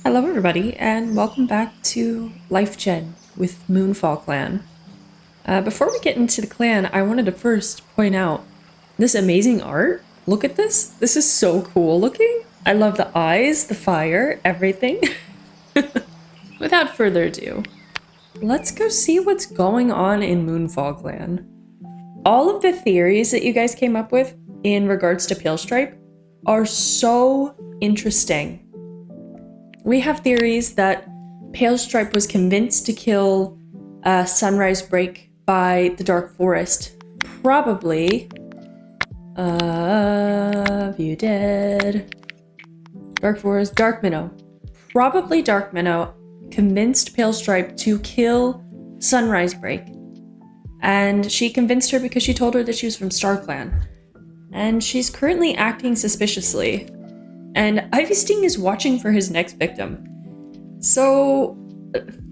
Hello everybody, and welcome back to LifeGen with MoonfallClan. Before we get into the clan, I wanted to first point out this amazing art. Look at this. This is so cool looking. I love the eyes, the fire, everything. Without further ado, let's go see what's going on in MoonfallClan. All of the theories that you guys came up with in regards to Pale Stripe are so interesting. We have theories that Pale Stripe was convinced to kill Sunrise Break by the Dark Forest. Probably. View dead. Dark Forest. Dark Minnow. Probably Dark Minnow convinced Pale Stripe to kill Sunrise Break. And she convinced her because she told her that she was from StarClan. And she's currently acting suspiciously. And Ivy Sting is watching for his next victim. So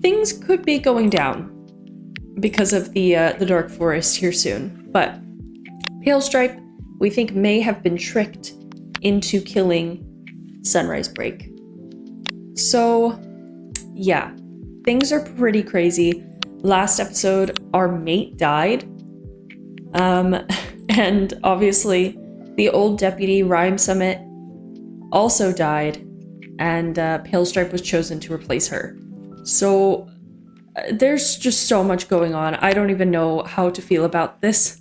things could be going down because of the Dark Forest here soon. But Pale Stripe, we think, may have been tricked into killing Sunrise Break. So yeah, things are pretty crazy. Last episode, our mate died. And obviously the old deputy Rhyme Summit also died, and Pale Stripe was chosen to replace her. So there's just so much going on. I don't even know how to feel about this.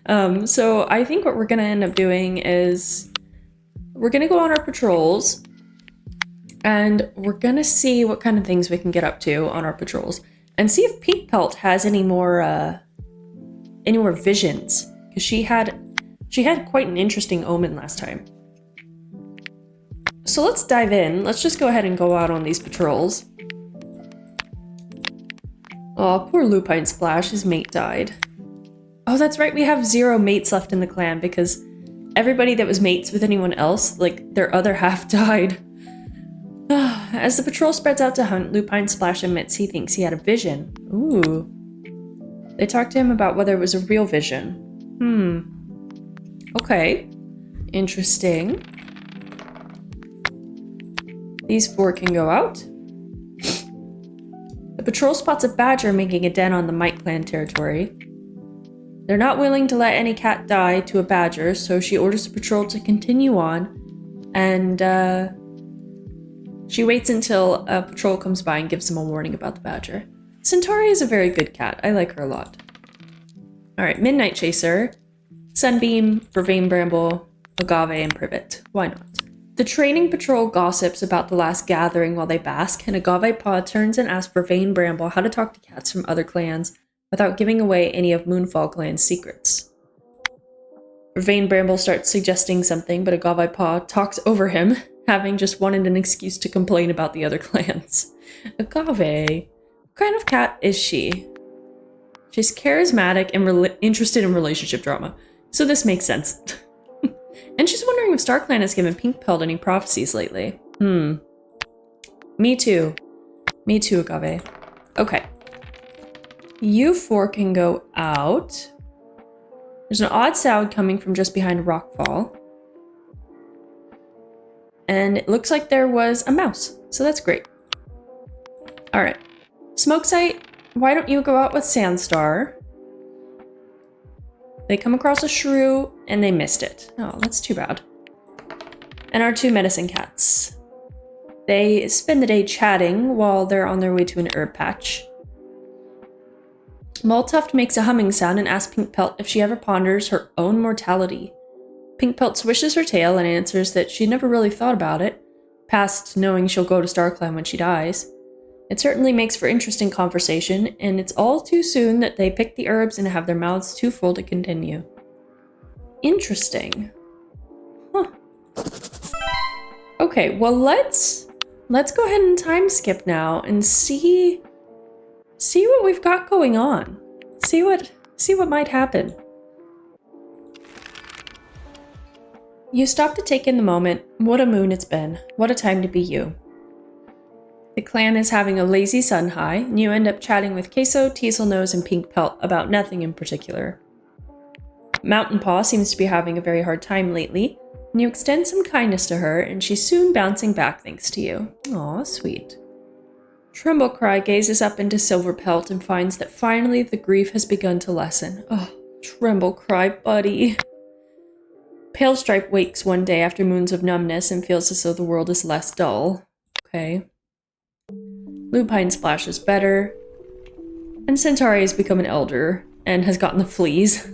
So I think what we're gonna end up doing is we're gonna go on our patrols, and we're gonna see what kind of things we can get up to on our patrols, and see if Pink Pelt has any more visions, because she had quite an interesting omen last time. So let's dive in. Let's just go ahead and go out on these patrols. Oh, poor Lupine Splash, his mate died. Oh, that's right, we have 0 mates left in the clan because everybody that was mates with anyone else, like, their other half died. As the patrol spreads out to hunt, Lupine Splash admits he thinks he had a vision. Ooh. They talk to him about whether it was a real vision. Okay. Interesting. These 4 can go out. The patrol spots a badger making a den on the Mite Clan territory. They're not willing to let any cat die to a badger, so she orders the patrol to continue on, and she waits until a patrol comes by and gives them a warning about the badger. Centauri is a very good cat. I like her a lot. Alright, Midnight Chaser, Sunbeam, Vervain Bramble, Agave, and Privet. Why not? The training patrol gossips about the last gathering while they bask, and Agave Paw turns and asks Vervain Bramble how to talk to cats from other clans without giving away any of MoonfallClan's secrets. Vervain Bramble starts suggesting something, but Agave Paw talks over him, having just wanted an excuse to complain about the other clans. Agave, what kind of cat is she? She's charismatic and interested in relationship drama, so this makes sense. And she's wondering if StarClan has given Pink Pelt any prophecies lately. Me too. Me too, Agave. Okay. You 4 can go out. There's an odd sound coming from just behind a rockfall. And it looks like there was a mouse, so that's great. Alright. Smoke Sight, why don't you go out with Sandstar? They come across a shrew, and they missed it. Oh, that's too bad. And our 2 medicine cats. They spend the day chatting while they're on their way to an herb patch. Moltuft makes a humming sound and asks Pink Pelt if she ever ponders her own mortality. Pink Pelt swishes her tail and answers that she never really thought about it, past knowing she'll go to StarClan when she dies. It certainly makes for interesting conversation, and it's all too soon that they pick the herbs and have their mouths too full to continue. Interesting. Huh. Okay, well let's go ahead and time skip now and see what we've got going on. See what might happen. You stop to take in the moment. What a moon it's been. What a time to be you. The clan is having a lazy sun high, and you end up chatting with Queso, Teaselnose, and Pink Pelt about nothing in particular. Mountain Paw seems to be having a very hard time lately. And you extend some kindness to her, and she's soon bouncing back thanks to you. Aw, sweet. Tremblecry gazes up into Silverpelt and finds that finally the grief has begun to lessen. Oh, Tremblecry, buddy. Palestripe wakes one day after moons of numbness and feels as though the world is less dull. Okay. Lupine Splash is better. And Centauri has become an elder and has gotten the fleas.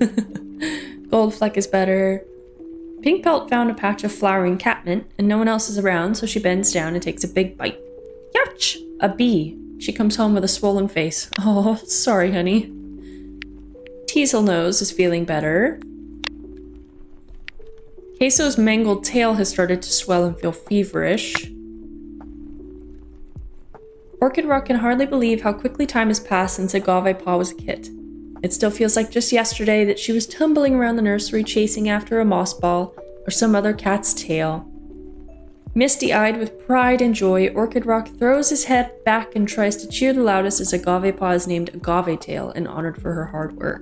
Goldfleck is better. Pinkpelt found a patch of flowering catmint and no one else is around, so she bends down and takes a big bite. Yuck! A bee. She comes home with a swollen face. Oh, sorry, honey. Teaselnose is feeling better. Queso's mangled tail has started to swell and feel feverish. Orchid Rock can hardly believe how quickly time has passed since Agave Paw was a kit. It still feels like just yesterday that she was tumbling around the nursery chasing after a moss ball or some other cat's tail. Misty-eyed with pride and joy, Orchid Rock throws his head back and tries to cheer the loudest as Agave Paw is named Agave Tail and honored for her hard work.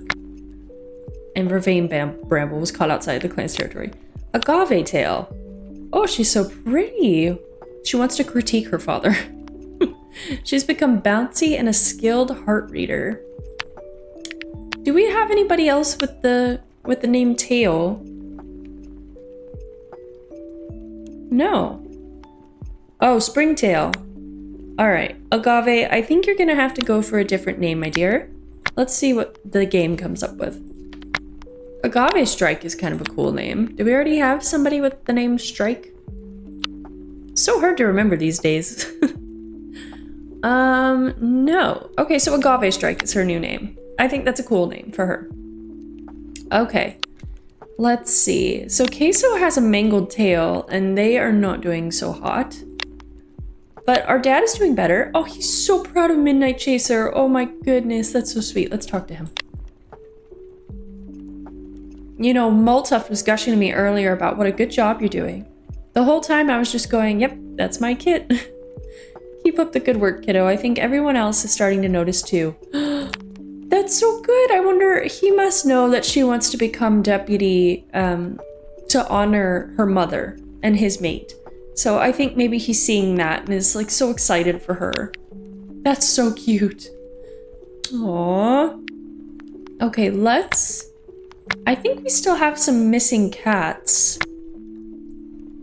And Vervain Bramble was caught outside the clan's territory. Agave Tail. Oh, she's so pretty. She wants to critique her father. She's become bouncy and a skilled heart reader. Do we have anybody else with the name Tail? No. Oh, Springtail. Alright, Agave, I think you're gonna have to go for a different name, my dear. Let's see what the game comes up with. Agave Strike is kind of a cool name. Do we already have somebody with the name Strike? So hard to remember these days. No. Okay, so Agave Strike is her new name. I think that's a cool name for her. Okay. Let's see. So Queso has a mangled tail, and they are not doing so hot. But our dad is doing better. Oh, he's so proud of Midnight Chaser. Oh my goodness, that's so sweet. Let's talk to him. You know, Moltuff was gushing to me earlier about what a good job you're doing. The whole time I was just going, yep, that's my kit. Keep up the good work, kiddo. I think everyone else is starting to notice too. That's so good. I wonder, he must know that she wants to become deputy to honor her mother and his mate. So I think maybe he's seeing that and is like so excited for her. That's so cute. Aww. Okay, I think we still have some missing cats.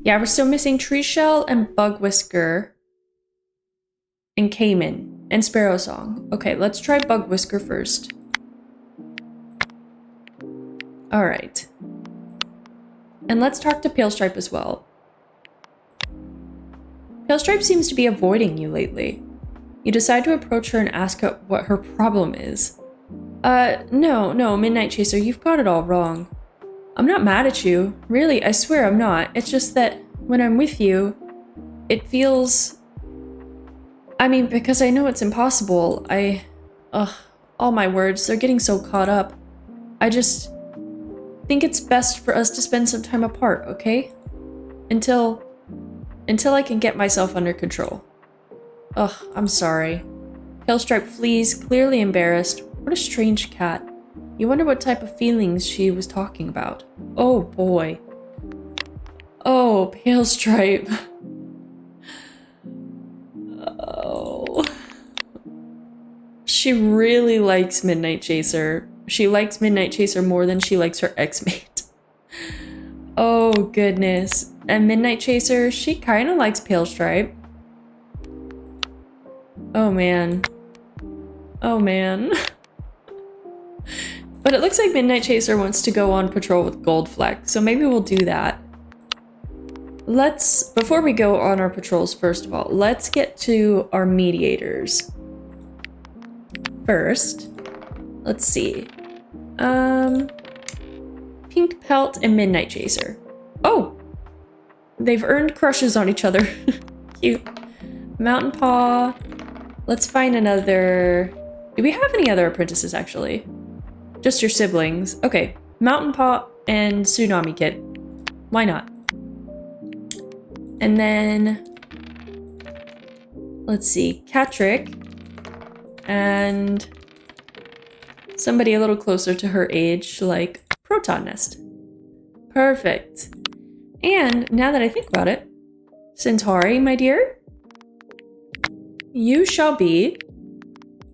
Yeah, we're still missing Tree Shell and Bug Whisker. And Cayman. And Sparrow Song. Okay, let's try Bug Whisker first. Alright. And let's talk to Palestripe as well. Palestripe seems to be avoiding you lately. You decide to approach her and ask her what her problem is. No, Midnight Chaser, you've got it all wrong. I'm not mad at you. Really, I swear I'm not. It's just that when I'm with you, it feels... I mean, because I know it's impossible, all my words, they're getting so caught up. I just think it's best for us to spend some time apart, okay? Until I can get myself under control. Ugh, I'm sorry. Palestripe flees, clearly embarrassed. What a strange cat. You wonder what type of feelings she was talking about. Oh boy. Oh, Palestripe. Oh. She really likes Midnight Chaser. She likes Midnight Chaser more than she likes her ex-mate. Oh goodness. And Midnight Chaser, she kind of likes Palestripe. Oh man. Oh man. But it looks like Midnight Chaser wants to go on patrol with Goldfleck, so maybe we'll do that. Before we go on our patrols, first of all, let's get to our mediators. First, let's see. Pink Pelt and Midnight Chaser. Oh! They've earned crushes on each other. Cute. Mountain Paw. Let's find another... Do we have any other apprentices, actually? Just your siblings. Okay. Mountain Paw and Tsunami Kid. Why not? And then... Let's see. Catrick. And... somebody a little closer to her age, like Proton Nest. Perfect. And now that I think about it, Centauri, my dear, you shall be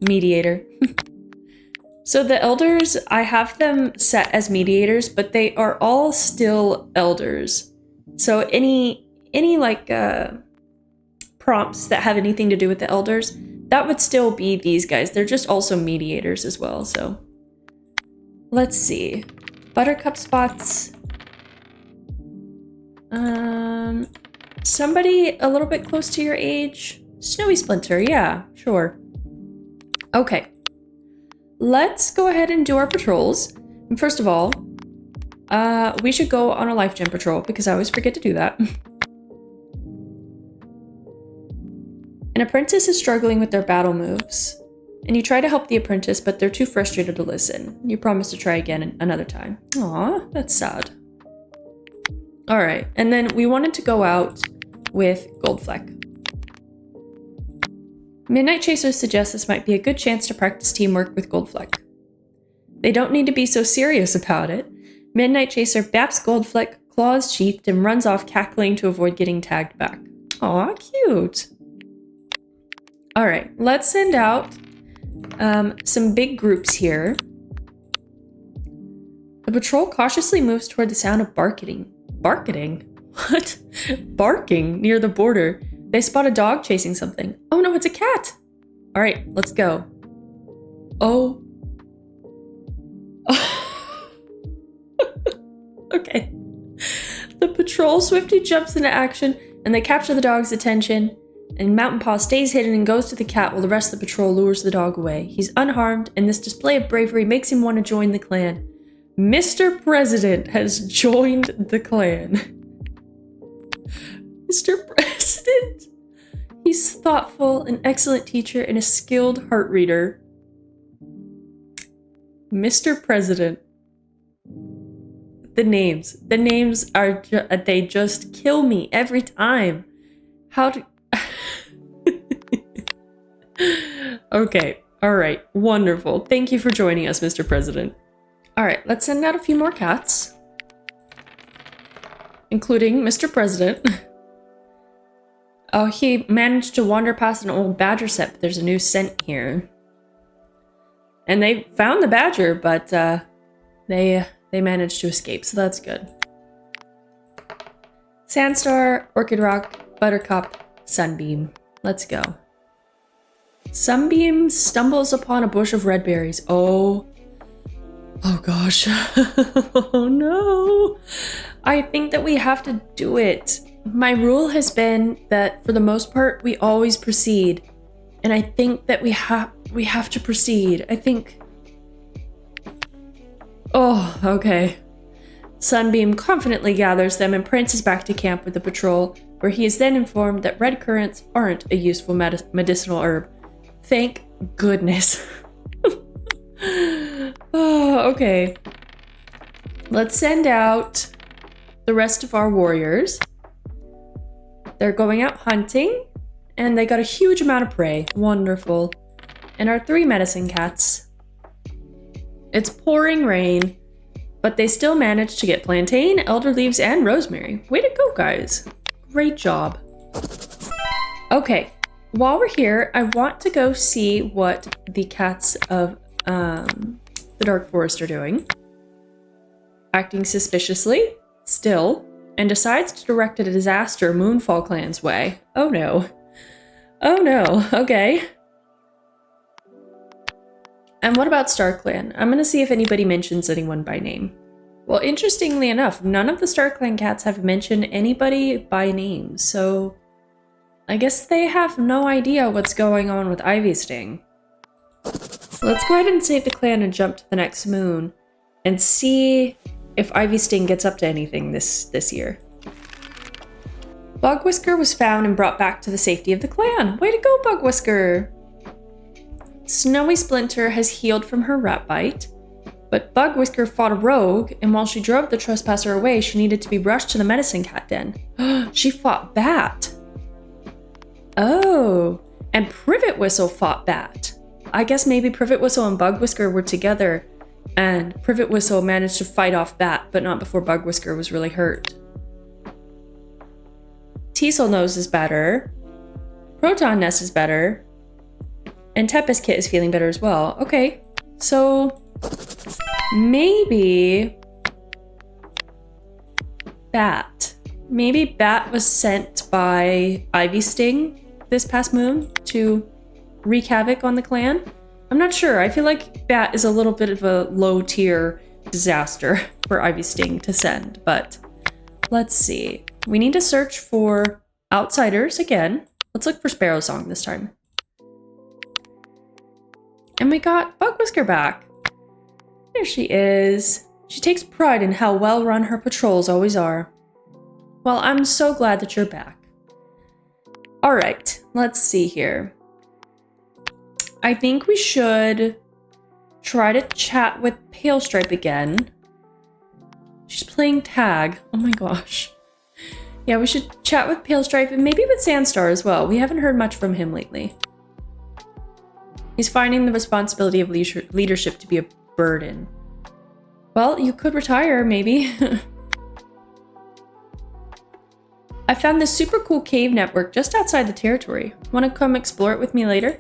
mediator. So the elders, I have them set as mediators, but they are all still elders. So any like prompts that have anything to do with the elders, that would still be these guys. They're just also mediators as well. So let's see. Buttercup spots. Somebody a little bit close to your age. Snowy Splinter, yeah, sure. Okay. Let's go ahead and do our patrols. And first of all, we should go on a LifeGen patrol because I always forget to do that. An apprentice is struggling with their battle moves. And you try to help the apprentice, but they're too frustrated to listen. You promise to try again another time. Aw, that's sad. Alright, and then we wanted to go out with Goldfleck. Midnight Chaser suggests this might be a good chance to practice teamwork with Goldfleck. They don't need to be so serious about it. Midnight Chaser baps Goldfleck, claws sheathed, and runs off cackling to avoid getting tagged back. Aw, cute. Alright, let's send out some big groups here. The patrol cautiously moves toward the sound of barking. Barking? What? Barking near the border. They spot a dog chasing something. Oh no, it's a cat! Alright, let's go. Oh. Okay. The patrol swiftly jumps into action, and they capture the dog's attention, and Mountain Paw stays hidden and goes to the cat while the rest of the patrol lures the dog away. He's unharmed, and this display of bravery makes him want to join the clan. Mr. President has joined the clan. Mr. President! He's thoughtful, an excellent teacher, and a skilled heart reader. Mr. President. The names are they just kill me every time. How do... Okay, alright, wonderful. Thank you for joining us, Mr. President. Alright, let's send out a few more cats. Including Mr. President. Oh, he managed to wander past an old badger set, but there's a new scent here. And they found the badger, but they managed to escape, so that's good. Sandstar, Orchid Rock, Buttercup, Sunbeam. Let's go. Sunbeam stumbles upon a bush of red berries. Oh gosh. Oh no. I think that we have to do it. My rule has been that for the most part, we always proceed. And I think that we have to proceed. I think... Oh, okay. Sunbeam confidently gathers them and prances back to camp with the patrol, where he is then informed that red currants aren't a useful medicinal herb. Thank goodness. Oh, okay. Let's send out the rest of our warriors. They're going out hunting, and they got a huge amount of prey. Wonderful. And our 3 medicine cats. It's pouring rain, but they still managed to get plantain, elder leaves, and rosemary. Way to go, guys. Great job. Okay, while we're here, I want to go see what the cats of the Dark Forest are doing. Acting suspiciously, still, and decides to direct a disaster MoonfallClan's way. Oh no. Oh no, okay. And what about StarClan? I'm gonna see if anybody mentions anyone by name. Well, interestingly enough, none of the StarClan cats have mentioned anybody by name, so I guess they have no idea what's going on with Ivy Sting. Let's go ahead and save the clan and jump to the next moon and see if Ivy Sting gets up to anything this year. Bug Whisker was found and brought back to the safety of the clan. Way to go, Bug Whisker! Snowy Splinter has healed from her rat bite, but Bug Whisker fought a rogue, and while she drove the trespasser away, she needed to be rushed to the medicine cat den. She fought Bat! Oh, and Privet Whistle fought Bat. I guess maybe Privet Whistle and Bug Whisker were together, and Privet Whistle managed to fight off Bat, but not before Bug Whisker was really hurt. Teasel Nose is better. Proton Nest is better. And Tempest Kit is feeling better as well. Okay, so maybe Bat. Maybe Bat was sent by Ivy Sting this past moon to wreak havoc on the clan. I'm not sure. I feel like Bat is a little bit of a low tier disaster for Ivy Sting to send, but let's see. We need to search for outsiders again. Let's look for Sparrow Song this time. And we got Bug Whisker back. There she is. She takes pride in how well run her patrols always are. Well, I'm so glad that you're back. All right, let's see here. I think we should try to chat with Pale Stripe again. She's playing tag. Oh my gosh. Yeah, we should chat with Pale Stripe and maybe with Sandstar as well. We haven't heard much from him lately. He's finding the responsibility of leadership to be a burden. Well, you could retire, maybe. I found this super cool cave network just outside the territory. Want to come explore it with me later?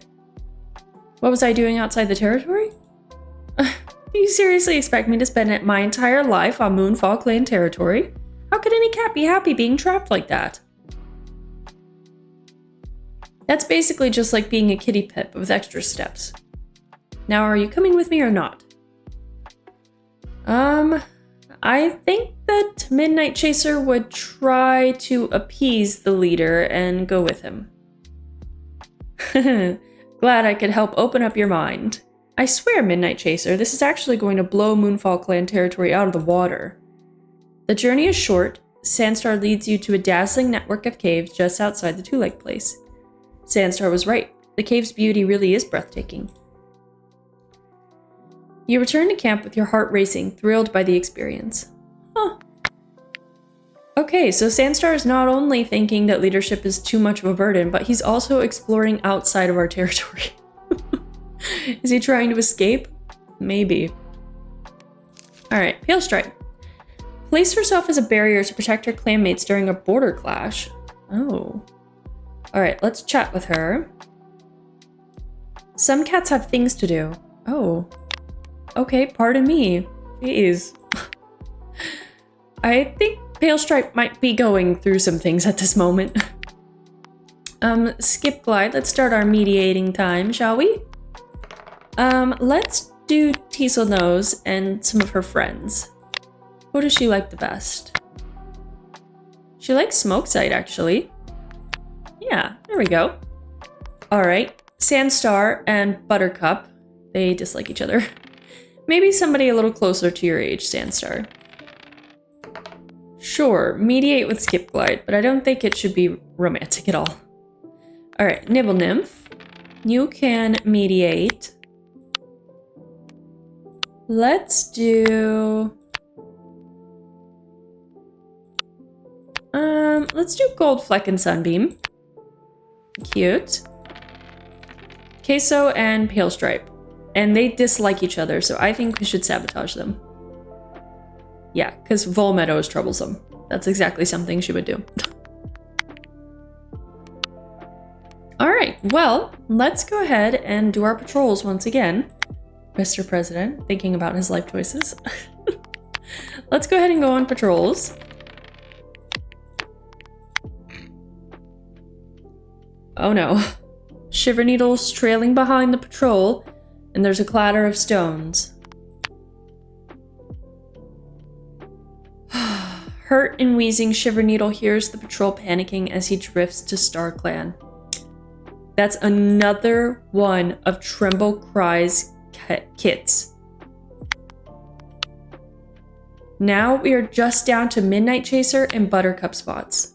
What was I doing outside the territory? Do you seriously expect me to spend my entire life on MoonfallClan territory? How could any cat be happy being trapped like that? That's basically just like being a kitty pet with extra steps. Now, are you coming with me or not? I think that Midnight Chaser would try to appease the leader and go with him. Glad I could help open up your mind. I swear, Midnight Chaser, this is actually going to blow MoonfallClan territory out of the water. The journey is short. Sandstar leads you to a dazzling network of caves just outside the Two-Leg place. Sandstar was right. The cave's beauty really is breathtaking. You return to camp with your heart racing, thrilled by the experience. Huh. Okay, so Sandstar is not only thinking that leadership is too much of a burden, but he's also exploring outside of our territory. Is he trying to escape? Maybe. Alright, Pale Stripe. Place herself as a barrier to protect her clanmates during a border clash. Oh. Alright, let's chat with her. Some cats have things to do. Oh. Okay, pardon me. Jeez. I think Pale Stripe might be going through some things at this moment. Skip Glide, let's start our mediating time, shall we? Let's do Teasel Nose and some of her friends. Who does she like the best? She likes Smoke Sight, actually. Yeah, there we go. Alright, Sandstar and Buttercup. They dislike each other. Maybe somebody a little closer to your age, Sandstar. Sure, mediate with Skip Glide, but I don't think it should be romantic at all. Alright, Nibble Nymph. You can mediate. Let's do... let's do Gold Fleck and Sunbeam. Cute. Queso and Pale Stripe. And they dislike each other, so I think we should sabotage them. Yeah, because Volmeadow is troublesome. That's exactly something she would do. Alright, well, let's go ahead and do our patrols once again. Mr. President, thinking about his life choices. Let's go ahead and go on patrols. Oh no. Shiver Needle's trailing behind the patrol, and there's a clatter of stones. Hurt and wheezing, Shiver Needle hears the patrol panicking as he drifts to StarClan. That's another one of Tremble Cry's kits. Now we are just down to Midnight Chaser and Buttercup Spots.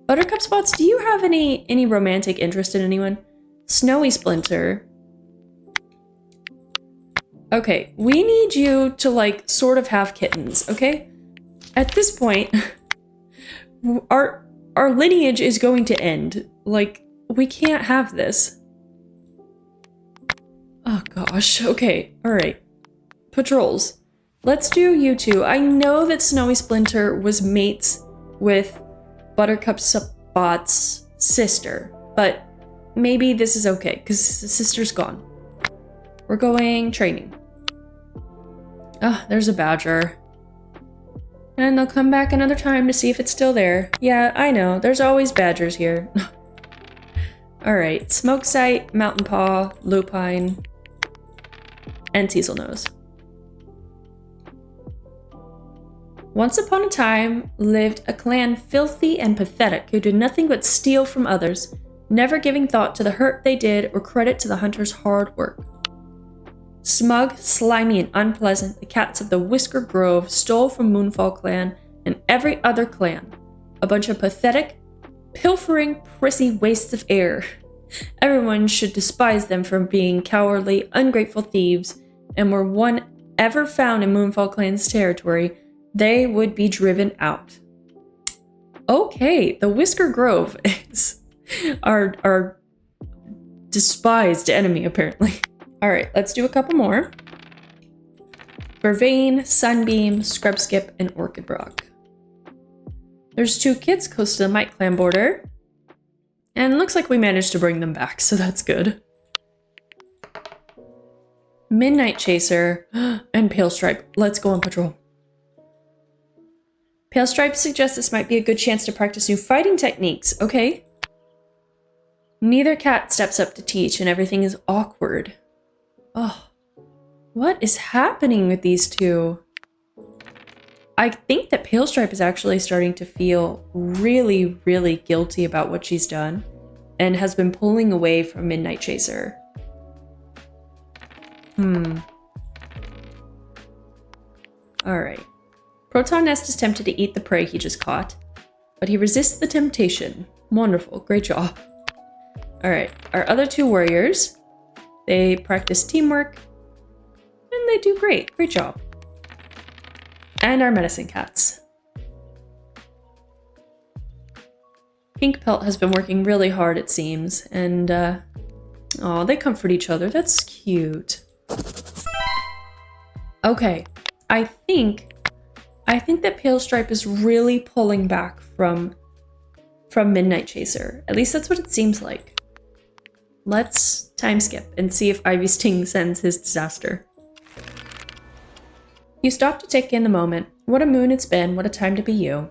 Buttercup Spots, do you have any romantic interest in anyone? Snowy Splinter. Okay, we need you to, like, sort of have kittens, okay? At this point, our lineage is going to end. Like, we can't have this. Oh gosh, okay, alright. Patrols. Let's do you two. I know that Snowy Splinter was mates with Buttercup Bot's sister, but maybe this is okay because the sister's gone. We're going training. Oh, there's a badger. And they'll come back another time to see if it's still there. Yeah, I know. There's always badgers here. Alright, Smoke Sight, Mountain Paw, Lupine, and Teaselnose. Once upon a time lived a clan filthy and pathetic who did nothing but steal from others, never giving thought to the hurt they did or credit to the hunter's hard work. Smug, slimy, and unpleasant, the cats of the Whisker Grove stole from MoonfallClan and every other clan. A bunch of pathetic, pilfering, prissy wastes of air. Everyone should despise them for being cowardly, ungrateful thieves, and were one ever found in MoonfallClan's territory, they would be driven out. Okay, the Whisker Grove is our despised enemy, apparently. Alright, let's do a couple more. Vervain, Sunbeam, Scrubskip, and Orchid Rock. There's 2 kids close to the Mite Clan border. And it looks like we managed to bring them back, so that's good. Midnight Chaser and Pale Stripe. Let's go on patrol. Pale Stripe suggests this might be a good chance to practice new fighting techniques. Okay. Neither cat steps up to teach, and everything is awkward. Oh, what is happening with these two? I think that Pale Stripe is actually starting to feel really, really guilty about what she's done and has been pulling away from Midnight Chaser. Alright. Proton Nest is tempted to eat the prey he just caught, but he resists the temptation. Wonderful, great job. Alright, our other 2 warriors, they practice teamwork, and they do great. Great job. And our medicine cats. Pink Pelt has been working really hard, it seems, and oh, they comfort each other. That's cute. Okay, I think that Pale Stripe is really pulling back from Midnight Chaser. At least that's what it seems like. Let's time skip and see if Ivy Sting sends his disaster. You stop to take in the moment. What a moon it's been, what a time to be you.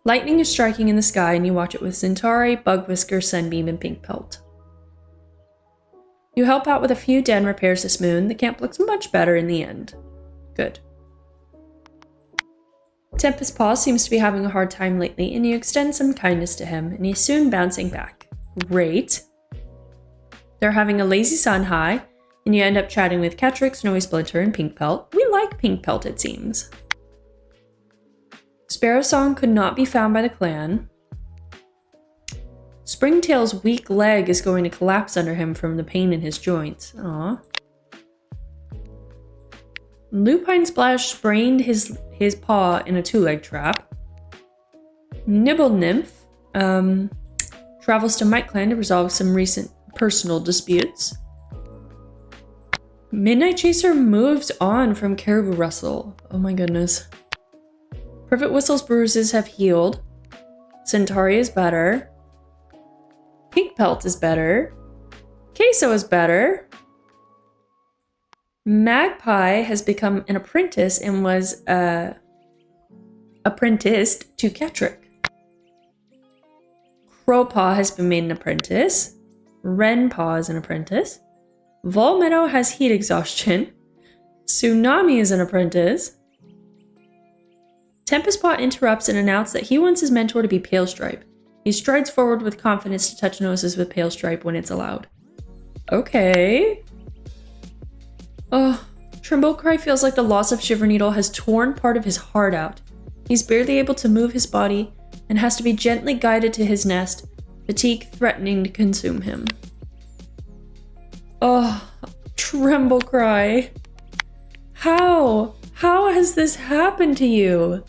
Lightning is striking in the sky and you watch it with Centauri, Bug Whisker, Sunbeam, and Pink Pelt. You help out with a few den repairs this moon. The camp looks much better in the end. Good. Tempest Paw seems to be having a hard time lately, and you extend some kindness to him, and he's soon bouncing back. Great. They're having a lazy sun high, and you end up chatting with Catrick, Snowy Splinter, and Pink Pelt. We like Pink Pelt, it seems. Sparrow Song could not be found by the clan. Springtail's weak leg is going to collapse under him from the pain in his joints. Aww. Lupine Splash sprained his paw in a 2-leg trap. Nibble Nymph travels to Mite Clan to resolve some recent personal disputes. Midnight Chaser moves on from Caribou Rustle. Oh my goodness. Perfect Whistle's bruises have healed. Centauri is better. Pink Pelt is better. Queso is better. Magpie has become an apprentice and was apprenticed to Catrick. Crowpaw has been made an apprentice. Wrenpaw is an apprentice. Volmeadow has heat exhaustion. Tsunami is an apprentice. Tempest Paw interrupts and announces that he wants his mentor to be Pale Stripe. He strides forward with confidence to touch noses with Pale Stripe when it's allowed. Okay. Oh, Tremblecry feels like the loss of Shiverneedle has torn part of his heart out. He's barely able to move his body and has to be gently guided to his nest, fatigue threatening to consume him. Oh, Tremblecry. How? How has this happened to you?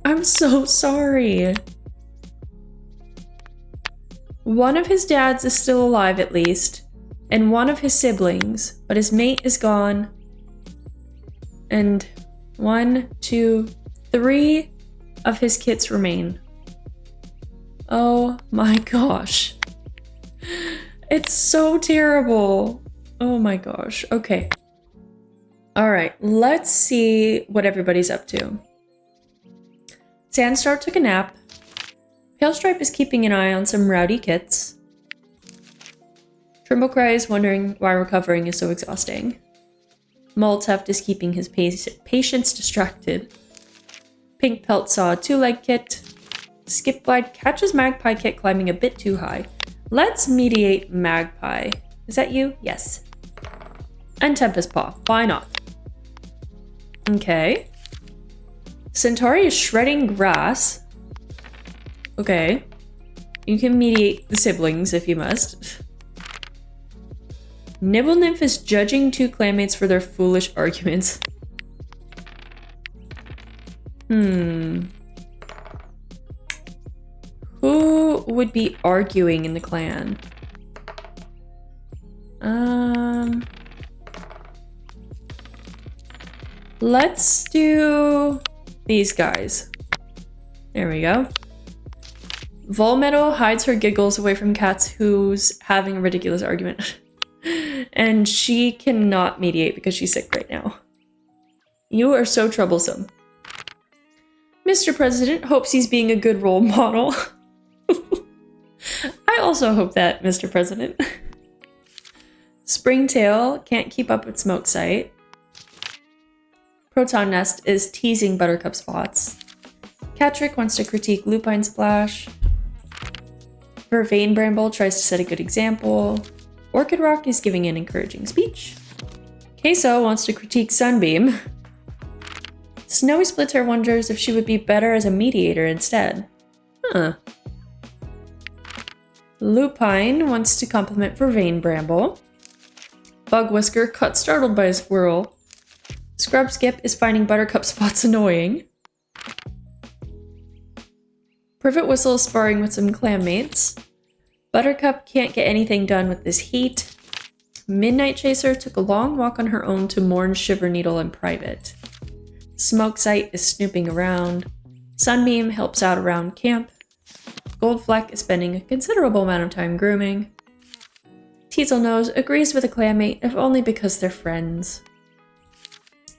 I'm so sorry. One of his dads is still alive at least, and one of his siblings, but his mate is gone. And 1, 2, 3 of his kits remain. Oh my gosh. It's so terrible. Oh my gosh. Okay. All right, let's see what everybody's up to. Sandstar took a nap. Palestripe is keeping an eye on some rowdy kits. Trimblecry is wondering why recovering is so exhausting. Moloteft is keeping his patients distracted. Pink Pelt saw a two-leg kit. Skipglide catches Magpie kit climbing a bit too high. Let's mediate Magpie. Is that you? Yes. And Tempest Paw. Why not? Okay. Centauri is shredding grass. Okay. You can mediate the siblings if you must. Nibble Nymph is judging two clanmates for their foolish arguments. Who would be arguing in the clan? Let's do these guys. There we go. Volmeadow hides her giggles away from Cats who's having a ridiculous argument. And she cannot mediate because she's sick right now. You are so troublesome. Mr. President hopes he's being a good role model. I also hope that, Mr. President. Springtail can't keep up with Smoke Sight. Proton Nest is teasing Buttercup spots. Catrick wants to critique Lupine Splash. Vervain Bramble tries to set a good example. Orchid Rock is giving an encouraging speech. Queso wants to critique Sunbeam. Snowy Splitter wonders if she would be better as a mediator instead. Huh. Lupine wants to compliment Vervain Bramble. Bug Whisker caught startled by a squirrel. Scrub Skip is finding Buttercup spots annoying. Privet Whistle is sparring with some clanmates. Buttercup can't get anything done with this heat. Midnight Chaser took a long walk on her own to mourn Shiver Needle in private. Smoke Sight is snooping around. Sunbeam helps out around camp. Goldfleck is spending a considerable amount of time grooming. Teaselnose agrees with a clanmate, if only because they're friends.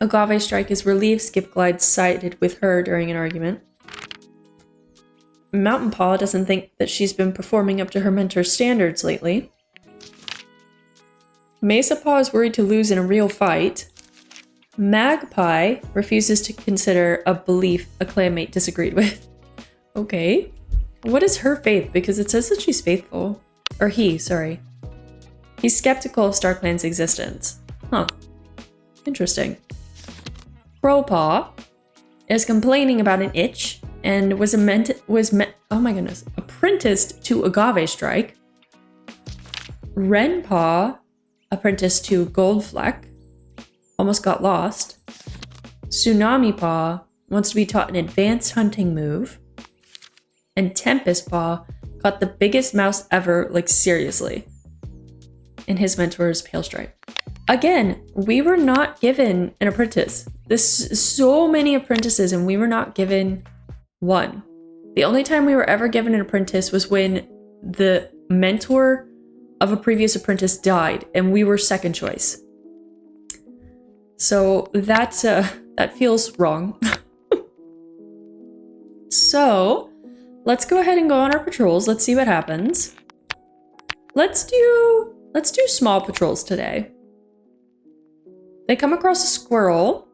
Agave Strike is relieved Skipglide sided with her during an argument. Mountain Paw doesn't think that she's been performing up to her mentor's standards lately. Mesa Paw is worried to lose in a real fight. Magpie refuses to consider a belief a clanmate disagreed with. Okay. What is her faith? Because it says that she's faithful. Or he, sorry. He's skeptical of StarClan's existence. Huh. Interesting. Crowpaw is complaining about an itch and apprenticed to Agave Strike. Renpaw, apprenticed to Goldfleck, almost got lost. Tsunami Paw wants to be taught an advanced hunting move. And Tempest Paw caught the biggest mouse ever, like seriously. And his mentor is Pale Stripe. Again, we were not given an apprentice. There's so many apprentices and we were not given one. The only time we were ever given an apprentice was when the mentor of a previous apprentice died and we were second choice. So that feels wrong. So let's go ahead and go on our patrols. Let's see what happens. Let's do small patrols today. They come across a squirrel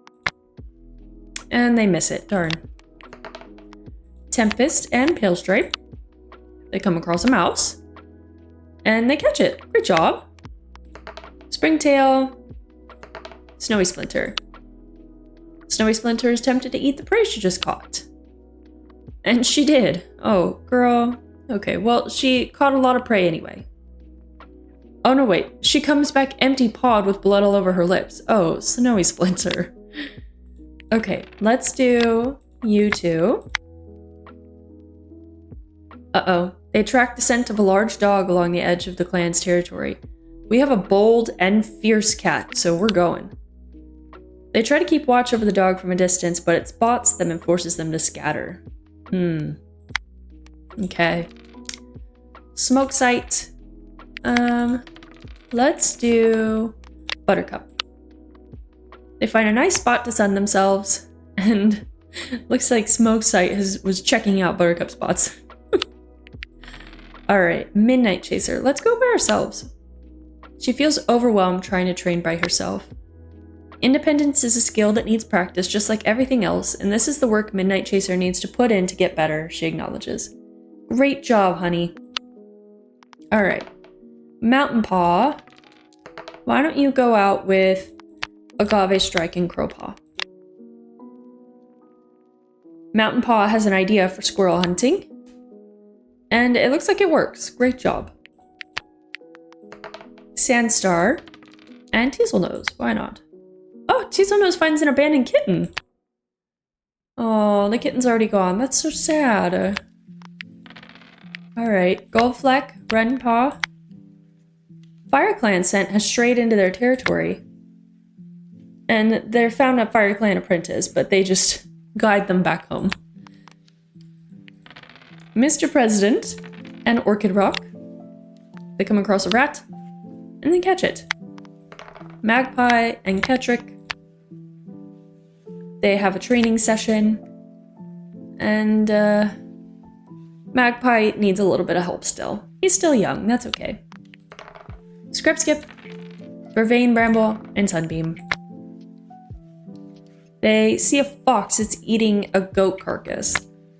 and they miss it. Darn. Tempest and Pale Stripe. They come across a mouse and they catch it. Great job. Springtail. Snowy Splinter. Snowy Splinter is tempted to eat the prey she just caught. And she did. Oh, girl. Okay, well, she caught a lot of prey anyway. Oh, no, wait. She comes back empty-pawed with blood all over her lips. Oh, Snowy Splinter. Okay, let's do you two. Uh-oh. They track the scent of a large dog along the edge of the clan's territory. We have a bold and fierce cat, so we're going. They try to keep watch over the dog from a distance, but it spots them and forces them to scatter. Okay. Smoke sight. Let's do Buttercup. They find a nice spot to sun themselves, and looks like Smoke sight was checking out Buttercup spots. Alright, Midnight Chaser. Let's go by ourselves. She feels overwhelmed trying to train by herself. Independence is a skill that needs practice just like everything else, and this is the work Midnight Chaser needs to put in to get better, she acknowledges. Great job, honey. Alright. Mountain Paw. Why don't you go out with Agave Strike and Crowpaw? Mountain Paw has an idea for squirrel hunting, and it looks like it works. Great job. Sandstar and Teaselnose. Why not? Oh, Teaselnose finds an abandoned kitten. Oh, the kitten's already gone. That's so sad. Alright, Goldfleck, Red Paw. FireClan scent has strayed into their territory. And they found a FireClan apprentice, but they just guide them back home. Mr. President and Orchid Rock. They come across a rat, and they catch it. Magpie and Ketrick. They have a training session, and Magpie needs a little bit of help still. He's still young, that's okay. Skip, Vervain Bramble, and Sunbeam. They see a fox that's eating a goat carcass.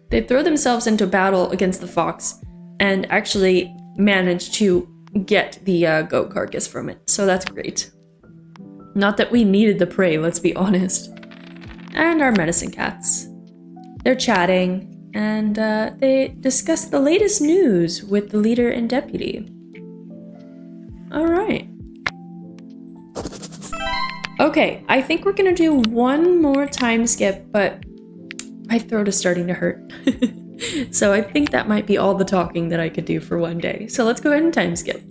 They throw themselves into battle against the fox and actually manage to get the goat carcass from it, so that's great. Not that we needed the prey, let's be honest. And our medicine cats. They're chatting, and they discuss the latest news with the leader and deputy. Alright. Okay, I think we're gonna do one more time skip, but my throat is starting to hurt. So I think that might be all the talking that I could do for one day. So let's go ahead and time skip.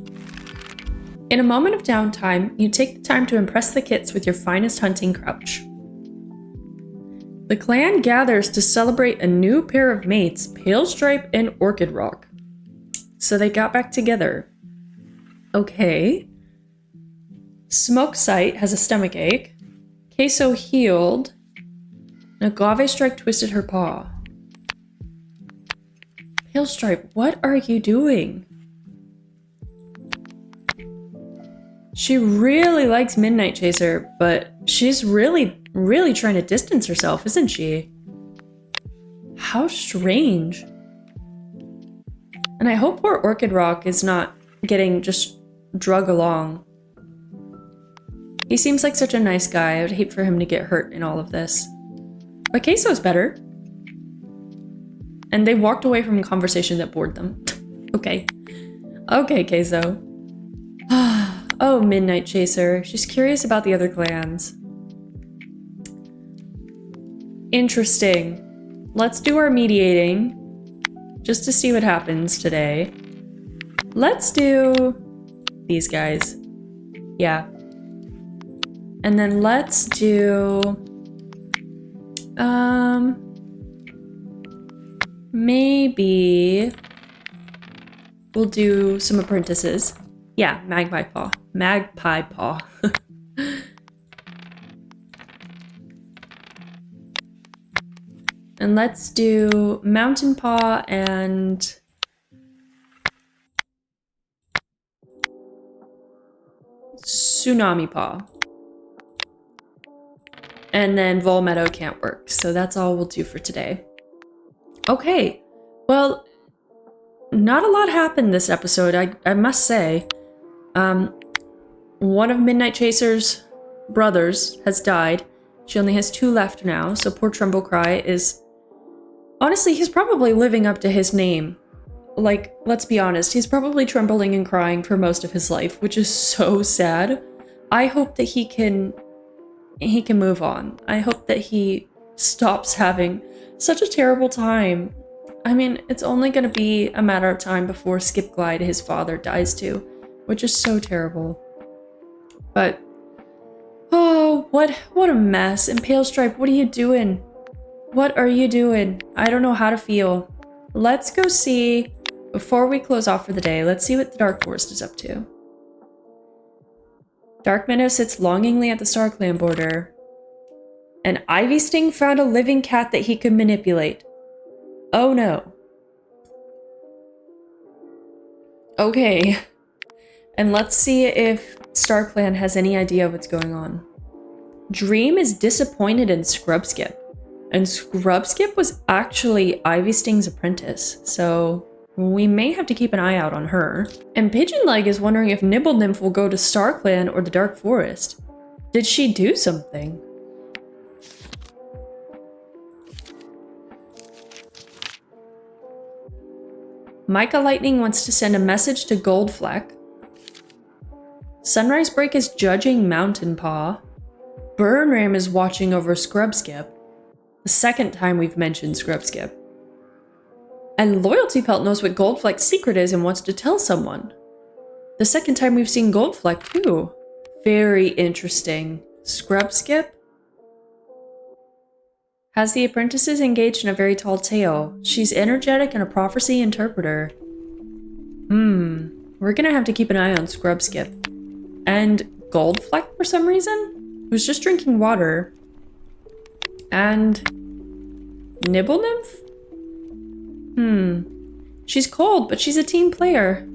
In a moment of downtime, you take the time to impress the kits with your finest hunting crouch. The clan gathers to celebrate a new pair of mates, Pale Stripe and Orchid Rock. So they got back together. Okay. Smoke Sight has a stomach ache. Queso healed. And Agave Strike twisted her paw. Pale Stripe, what are you doing? She really likes Midnight Chaser, but she's really trying to distance herself, isn't she? How strange. And I hope poor Orchid Rock is not getting just drug along. He seems like such a nice guy. I would hate for him to get hurt in all of this. But Queso's better. And they walked away from a conversation that bored them. Okay. Okay, Queso. Oh, Midnight Chaser. She's curious about the other clans. Interesting. Let's do our mediating. Just to see what happens today. Let's do these guys. Yeah. And then let's do... maybe... we'll do some apprentices. Yeah, Magpie Paw. Magpie Paw. And let's do Mountain Paw and... Tsunami Paw. And then Vol Meadow can't work, so that's all we'll do for today. Okay, well, not a lot happened this episode, I must say. One of Midnight Chaser's brothers has died. She only has 2 left now, so poor Tremblecry is... Honestly, he's probably living up to his name. Like, let's be honest, he's probably trembling and crying for most of his life, which is so sad. I hope that he can move on. I hope that he stops having such a terrible time. I mean, it's only gonna be a matter of time before Skipglide, his father, dies too, which is so terrible. But, oh, what a mess. And Pale Stripe, what are you doing? What are you doing? I don't know how to feel. Let's go see before we close off for the day, let's see what the Dark Forest is up to. Dark Meadow sits longingly at the StarClan border. And Ivy Sting found a living cat that he could manipulate. Oh no. Okay. And let's see if StarClan has any idea what's going on. Dream is disappointed in Scrubskip. And Scrubskip was actually Ivy Sting's apprentice, so we may have to keep an eye out on her. And Pigeonleg is wondering if Nibble Nymph will go to StarClan or the Dark Forest. Did she do something? Micah Lightning wants to send a message to Goldfleck. Sunrise Break is judging Mountain Paw. Burnram is watching over Scrubskip. The second time we've mentioned Scrubskip. And Loyalty Pelt knows what Goldfleck's secret is and wants to tell someone. The second time we've seen Goldfleck too. Very interesting. Scrubskip has the apprentices engaged in a very tall tale. She's energetic and a prophecy interpreter. We're gonna have to keep an eye on Scrubskip. And Goldfleck for some reason? Who's just drinking water. And Nibble Nymph? She's cold, but she's a team player.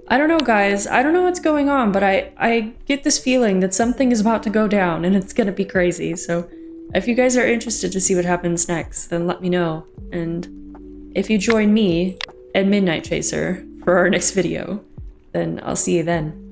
I don't know, guys. I don't know what's going on, but I get this feeling that something is about to go down and it's gonna be crazy. So if you guys are interested to see what happens next, then let me know. And if you join me and Midnight Chaser for our next video, then I'll see you then.